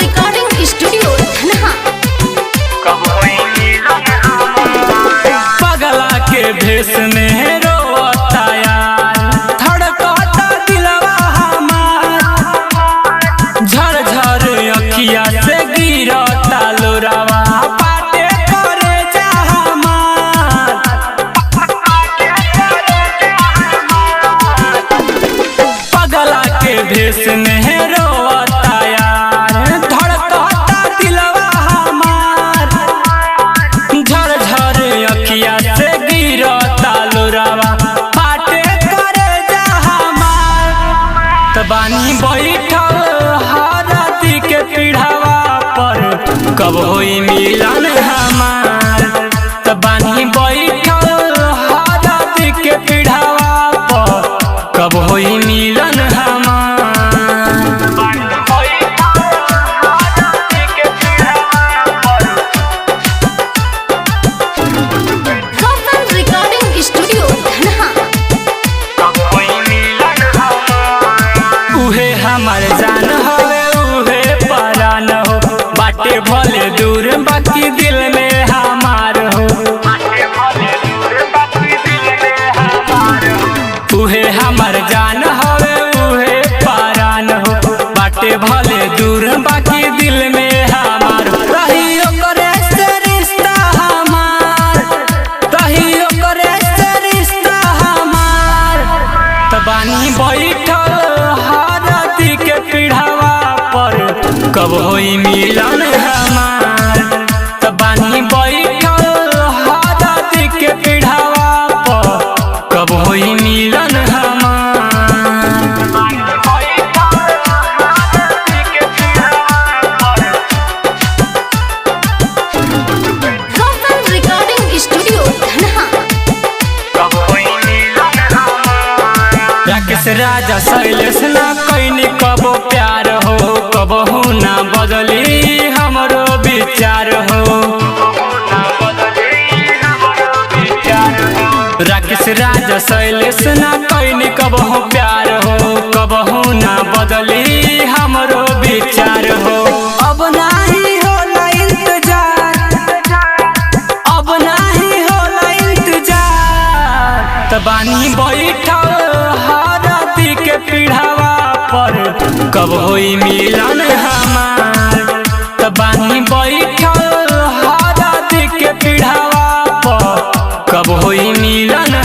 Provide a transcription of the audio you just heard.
Recording studio Dhanaha. पगला के भेष में रोता यार, धड़कता दिलवा हमार, झरझर अखिया से गिरता लोरावा, पाटे करे जा हमार। पगला के भेष में रोता यार, धड़कता दिलवा हमार, झरझर अखिया से गिरता लोरावा, पाटे करे जा हमार। तबानी बैठल हरदी के पीढ़ावा पर, कब होई मिलन हमार। तबानी बैठल हरदी के पीढ़ावा पर, कब होई मिलन हमार। रिकॉर्डिंग स्टूडियो धनहा। उहे हमार जान हवे, उहे परान हो, बाटे भले दूर बाकी दिल में हमार हो। उहे हमार जान हवे, उहे परान हो, बाटे भले दूर बाकी दिल में हमार। रही ओकरे से रिश्ता हमार, रही ओकरे से रिश्ता हमार। तबानी बैठल हरदी के पीढ़ावा पर, कब होई मिलन हमार। तबानी बैठल हरदी के पीढ़ावा पर, कब होई मिलन हमार। Recording studio Dhanha. राकेश राजा शैलेश ना कैनी कबो प्यार हो, कबहू ना बदली हमरो विचार हो। राकेश राजा शैलेश ना कैनी कबहू प्यार हो, कबहू ना बदली हमरो विचार हो। अब नाही होला इंतजार, अब नाही होला इंतजार। तबानी बैठल हरदी के पीढ़ावा पर, कब होई मिलन हमार। तबानी बैठल हरदी के पीढ़ावा पर, कब होई मिलन